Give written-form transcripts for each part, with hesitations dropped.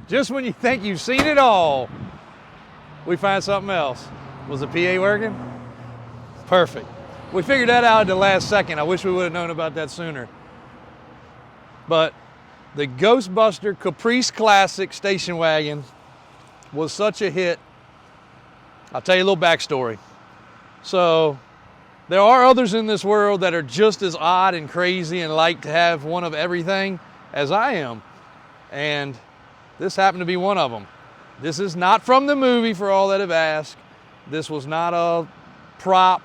Just when you think you've seen it all, we find something else. Was the PA working? Perfect. We figured that out at the last second. I wish we would have known about that sooner. But the Ghostbuster Caprice Classic station wagon was such a hit. I'll tell you a little backstory. So there are others in this world that are just as odd and crazy and like to have one of everything as I am. And this happened to be one of them. This is not from the movie, for all that have asked. This was not a prop.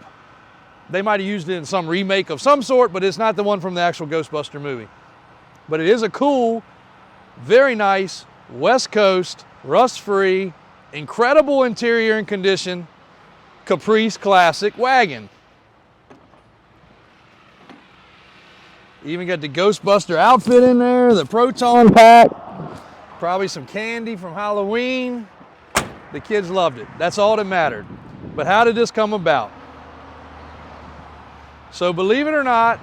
They might have used it in some remake of some sort, but it's not the one from the actual Ghostbuster movie. But it is a cool, very nice, West Coast, rust-free, incredible interior and condition, Caprice Classic wagon. Even got the Ghostbuster outfit in there, the Proton pack, probably some candy from Halloween. The kids loved it. That's all that mattered. But how did this come about? So believe it or not,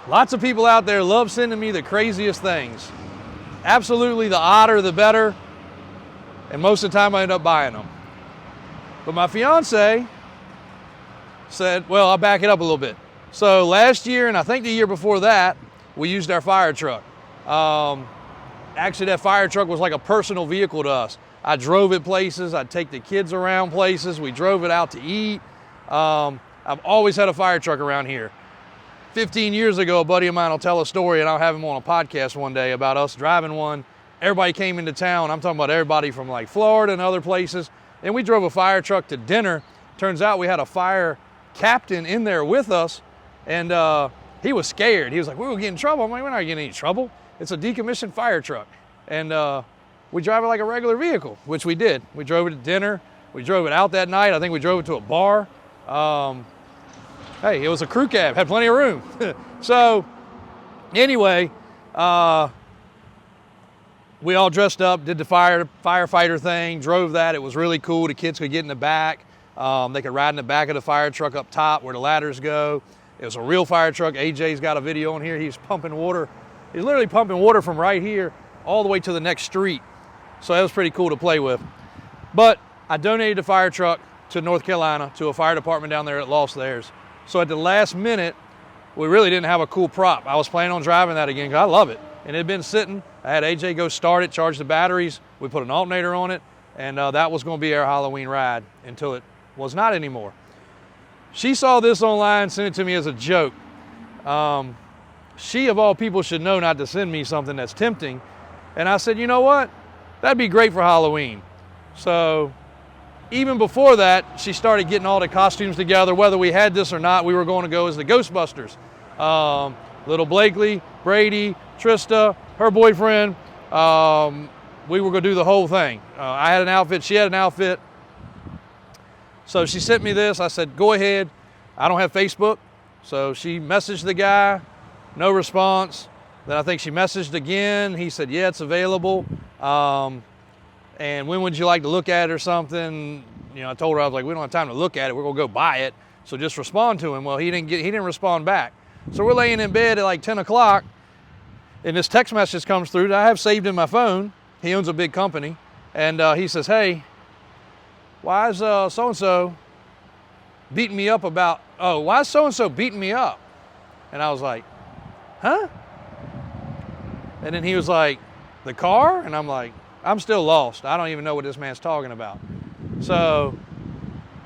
lots of people out there love sending me the craziest things. Absolutely, the odder the better. And most of the time I end up buying them. But my fiance said, well, I'll back it up a little bit. So last year, and I think the year before that, we used our fire truck. Actually, that fire truck was like a personal vehicle to us. I drove it places. I'd take the kids around places. We drove it out to eat. I've always had a fire truck around here. 15 years ago, a buddy of mine will tell a story, and I'll have him on a podcast one day about us driving one. Everybody came into town. I'm talking about everybody from like Florida and other places. And we drove a fire truck to dinner. Turns out we had a fire captain in there with us, and he was scared. He was like, we will get in trouble. I'm like, we're not getting any trouble. It's a decommissioned fire truck. And we drive it like a regular vehicle, which we did. We drove it to dinner. We drove it out that night. I think we drove it to a bar. Hey, it was a crew cab, had plenty of room. So anyway, we all dressed up, did the firefighter thing, drove that. It was really cool. The kids could get in the back. They could ride in the back of the fire truck up top where the ladders go. It was a real fire truck. AJ's got a video on here. He's pumping water. He's literally pumping water from right here all the way to the next street. So that was pretty cool to play with. But I donated the fire truck to North Carolina, to a fire department down there that lost theirs. So at the last minute, we really didn't have a cool prop. I was planning on driving that again because I love it. And it had been sitting. I had AJ go start it, charge the batteries. We put an alternator on it, and that was going to be our Halloween ride until it was not anymore. She saw this online, sent it to me as a joke. She, of all people, should know not to send me something that's tempting. And I said, you know what? That'd be great for Halloween. So even before that, she started getting all the costumes together. Whether we had this or not, we were going to go as the Ghostbusters. Little Blakely, Brady, Trista, her boyfriend. We were going to do the whole thing. I had an outfit. She had an outfit. So she sent me this. I said, go ahead. I don't have Facebook. So she messaged the guy. No response. Then I think she messaged again. He said, yeah, it's available. And when would you like to look at it or something? You know, I told her, I was like, we don't have time to look at it. We're going to go buy it. So just respond to him. Well, he didn't respond back. So we're laying in bed at like 10 o'clock. And this text message comes through that I have saved in my phone. He owns a big company. And he says, hey, why is so-and-so beating me up about, why is so-and-so beating me up? And I was like, huh? And then he was like, the car? And I'm like, I'm still lost. I don't even know what this man's talking about. So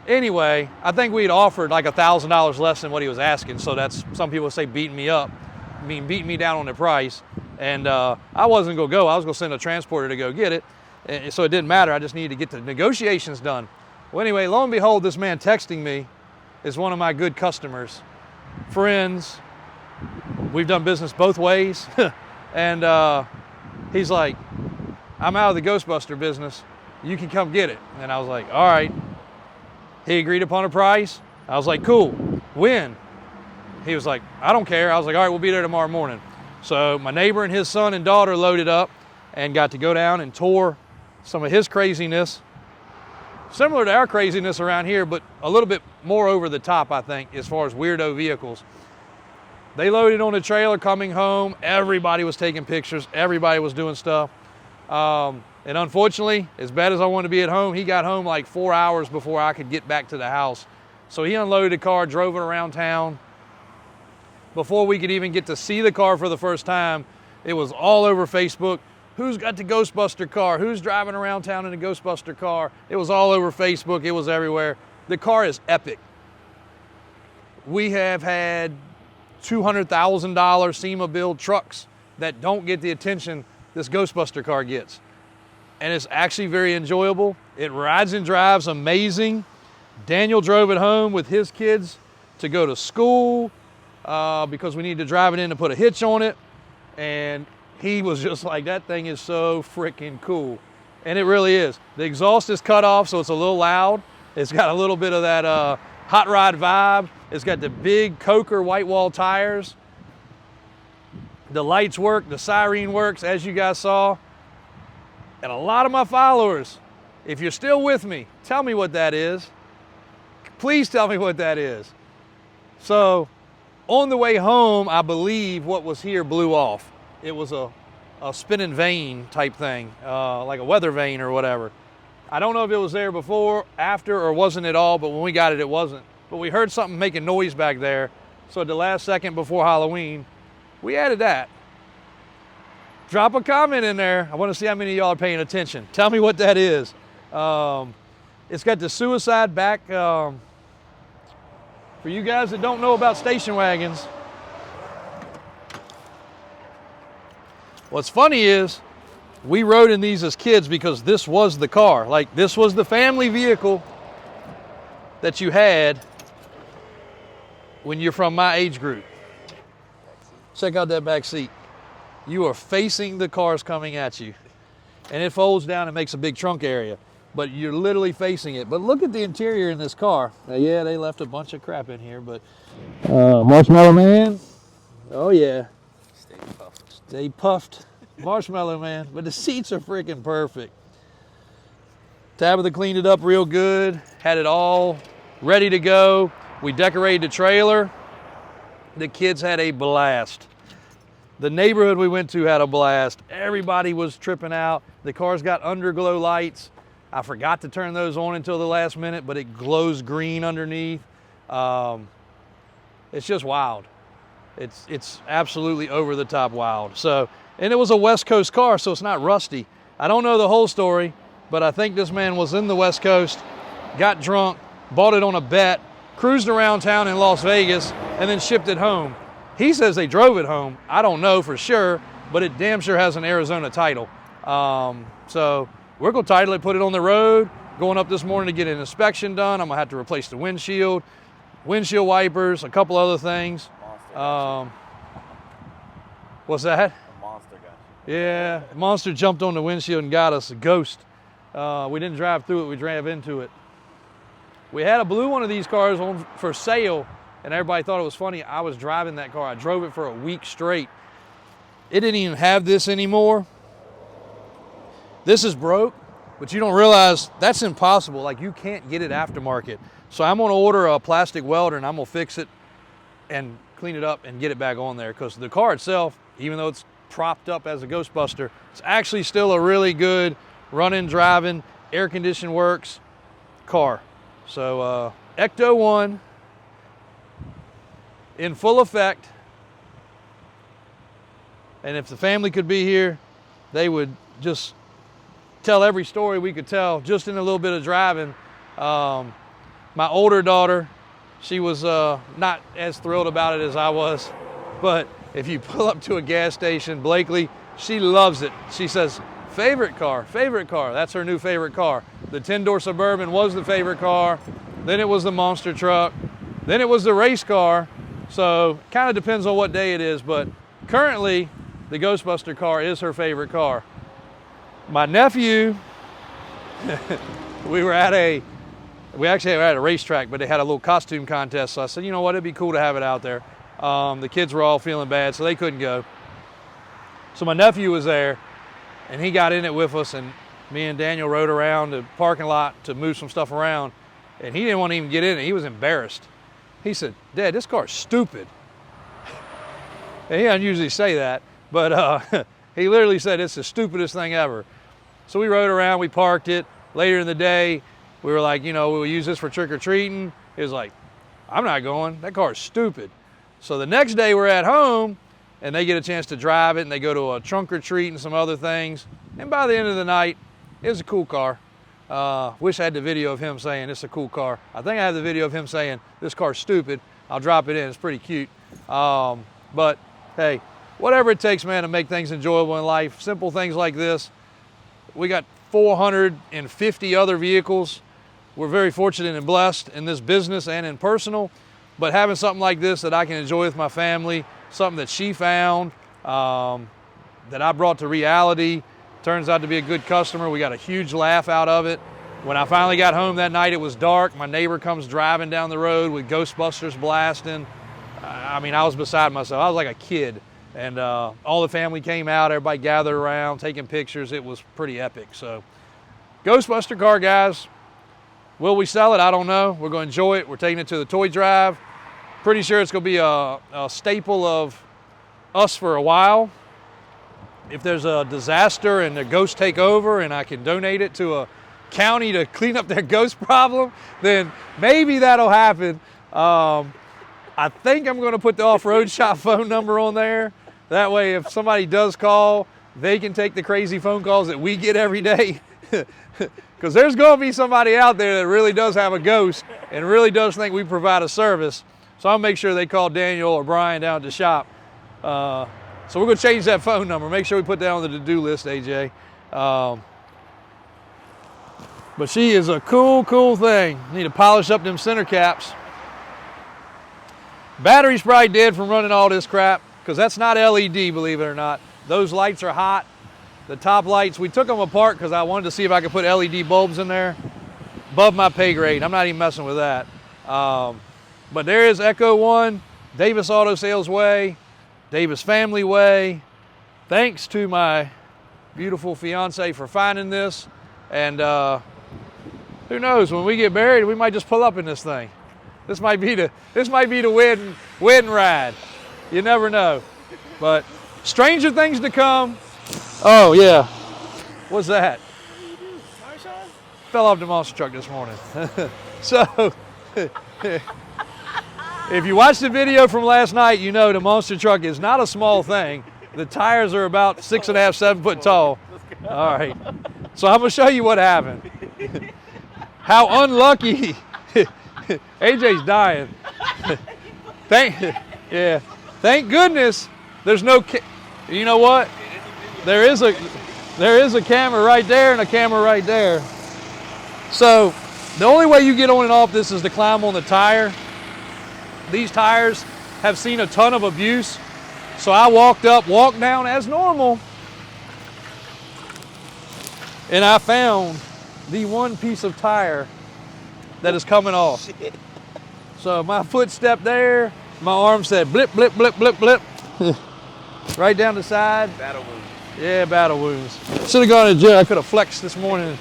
anyway, I think we'd offered like $1,000 less than what he was asking. So that's, some people say beating me up, I mean beating me down on the price. And I wasn't gonna go. I was gonna send a transporter to go get it. And so it didn't matter. I just needed to get the negotiations done. Well, anyway, lo and behold, this man texting me is one of my good customers, friends. We've done business both ways. And he's like, I'm out of the Ghostbuster business. You can come get it. And I was like, all right. He agreed upon a price. I was like, cool. When? He was like, I don't care. I was like, all right, we'll be there tomorrow morning. So my neighbor and his son and daughter loaded up and got to go down and tour some of his craziness. Similar to our craziness around here, but a little bit more over the top, I think, as far as weirdo vehicles. They loaded on the trailer coming home. Everybody was taking pictures. Everybody was doing stuff. And unfortunately, as bad as I wanted to be at home, he got home like 4 hours before I could get back to the house. So he unloaded the car, drove it around town. Before we could even get to see the car for the first time, it was all over Facebook. Who's got the Ghostbuster car? Who's driving around town in a Ghostbuster car? It was all over Facebook. It was everywhere. The car is epic. We have had $200,000 SEMA build trucks that don't get the attention this Ghostbuster car gets. And it's actually very enjoyable. It rides and drives amazing. Daniel drove it home with his kids to go to school because we needed to drive it in to put a hitch on it. And he was just like, that thing is so freaking cool. And it really is. The exhaust is cut off, so it's a little loud. It's got a little bit of that hot rod vibe. It's got the big Coker white wall tires. The lights work, the siren works, as you guys saw. And a lot of my followers, if you're still with me, tell me what that is. Please tell me what that is. So on the way home, I believe what was here blew off. It was a spinning vane type thing, like a weather vane or whatever. I don't know if it was there before, after, or wasn't at all, but when we got it, it wasn't. But we heard something making noise back there. So at the last second before Halloween, we added that. Drop a comment in there. I want to see how many of y'all are paying attention. Tell me what that is. It's got the suicide back. For you guys that don't know about station wagons, what's funny is we rode in these as kids because this was the car. Like, this was the family vehicle that you had when you're from my age group. Check out that back seat. You are facing the cars coming at you. And it folds down and makes a big trunk area. But you're literally facing it. But look at the interior in this car. Now, yeah, they left a bunch of crap in here, but... Marshmallow Man. Oh, yeah. Stay puffed. Stay puffed. Marshmallow Man. But the seats are freaking perfect. Tabitha cleaned it up real good. Had it all ready to go. We decorated the trailer. The kids had a blast. The neighborhood we went to had a blast. Everybody was tripping out. The car's got underglow lights. I forgot to turn those on until the last minute, but it glows green underneath. It's just wild. It's absolutely over the top wild. So, and it was a West Coast car, so it's not rusty. I don't know the whole story, but I think this man was in the West Coast, got drunk, bought it on a bet, cruised around town in Las Vegas, and then shipped it home. He says they drove it home. I don't know for sure, but it damn sure has an Arizona title. So we're gonna title it, put it on the road. Going up this morning to get an inspection done. I'm gonna have to replace the windshield wipers, a couple other things. What's that? A monster got you. Yeah, monster jumped on the windshield and got us, a ghost. We didn't drive through it, we drove into it. We had a blue one of these cars on for sale, and everybody thought it was funny. I was driving that car. I drove it for a week straight. It didn't even have this anymore. This is broke, but you don't realize that's impossible. Like, you can't get it aftermarket. So I'm gonna order a plastic welder and I'm gonna fix it and clean it up and get it back on there, because the car itself, even though it's propped up as a Ghostbuster, it's actually still a really good running, driving, air condition works car. So Ecto 1 in full effect. And if the family could be here, they would just tell every story we could tell just in a little bit of driving. My older daughter, she was not as thrilled about it as I was. But if you pull up to a gas station, Blakely, she loves it. She says, favorite car, favorite car. That's her new favorite car. The 10-door Suburban was the favorite car. Then it was the monster truck. Then it was the race car. So kind of depends on what day it is, but currently the Ghostbuster car is her favorite car. My nephew, we actually were at a racetrack, but they had a little costume contest. So I said, you know what, it'd be cool to have it out there. The kids were all feeling bad, so they couldn't go. So my nephew was there, and he got in it with us, and me and Daniel rode around the parking lot to move some stuff around, and he didn't want to even get in it. He was embarrassed. He said, Dad, this car's stupid. And he doesn't usually say that, but He literally said, it's the stupidest thing ever. So we rode around, we parked it. Later in the day, we were like, we'll use this for trick-or-treating. He was like, I'm not going. That car's stupid. So the next day we're at home, and they get a chance to drive it, and they go to a trunk or treat and some other things. And by the end of the night, it was a cool car. Wish I had the video of him saying, it's a cool car. I think I have the video of him saying, this car's stupid. I'll drop it in. It's pretty cute. But hey, whatever it takes, man, to make things enjoyable in life. Simple things like this. We got 450 other vehicles. We're very fortunate and blessed in this business and in personal. But having something like this that I can enjoy with my family, something that she found, that I brought to reality, turns out to be a good customer. We got a huge laugh out of it. When I finally got home that night, it was dark. My neighbor comes driving down the road with Ghostbusters blasting. I mean, I was beside myself. I was like a kid. And all the family came out, everybody gathered around, taking pictures. It was pretty epic. So, Ghostbuster car, guys. Will we sell it? I don't know. We're going to enjoy it. We're taking it to the toy drive. Pretty sure it's going to be a staple of us for a while. If there's a disaster and the ghosts take over and I can donate it to a county to clean up their ghost problem, then maybe that'll happen. I think I'm going to put the off-road shop phone number on there. That way, if somebody does call, they can take the crazy phone calls that we get every day. Because there's going to be somebody out there that really does have a ghost and really does think we provide a service. So I'll make sure they call Daniel or Brian down at the shop. So we're going to change that phone number. Make sure we put that on the to-do list, AJ. But she is a cool, cool thing. Need to polish up them center caps. Battery's probably dead from running all this crap, because that's not LED, believe it or not. Those lights are hot. The top lights, we took them apart because I wanted to see if I could put LED bulbs in there. Above my pay grade. I'm not even messing with that. But there is Echo One, Davis Auto Sales Way, Davis Family Way. Thanks to my beautiful fiance for finding this. And who knows, when we get married, we might just pull up in this thing. This might be the wedding ride. You never know. But stranger things to come. Oh yeah. What's that? Fell off the monster truck this morning. So if you watched the video from last night, you know the monster truck is not a small thing. The tires are about 6.5, 7 foot tall. All right. So I'm gonna show you what happened. How unlucky. AJ's dying. Thank goodness there's no, you know what? There is a camera right there and a camera right there. So the only way you get on and off this is to climb on the tire. These tires have seen a ton of abuse. So I walked down as normal, and I found the one piece of tire that is coming off. So my foot stepped there, my arm said blip, blip, blip, blip, blip. Right down the side. Battle wounds. Yeah, battle wounds. Should have gone to jail. I could have flexed this morning.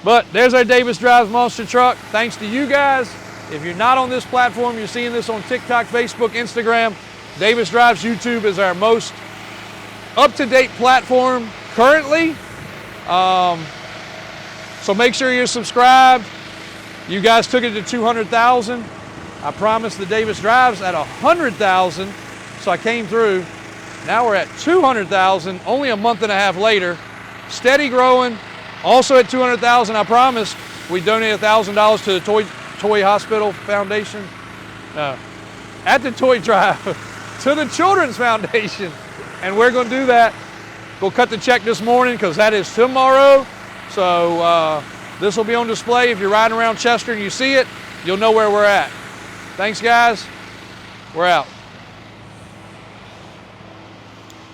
But there's our Davis Drives monster truck. Thanks to you guys. If you're not on this platform, you're seeing this on TikTok, Facebook, Instagram. Davis Drives YouTube is our most up-to-date platform currently. So make sure you're subscribed. You guys took it to 200,000. I promised the Davis Drives at 100,000, so I came through. Now we're at 200,000, only a month and a half later. Steady growing. Also at 200,000, I promised we donate $1,000 to the Toy Hospital Foundation. No, at the Toy Drive to the Children's Foundation. And we're going to do that. We'll cut the check this morning because that is tomorrow. So this will be on display. If you're riding around Chester and you see it, you'll know where we're at. Thanks, guys. We're out.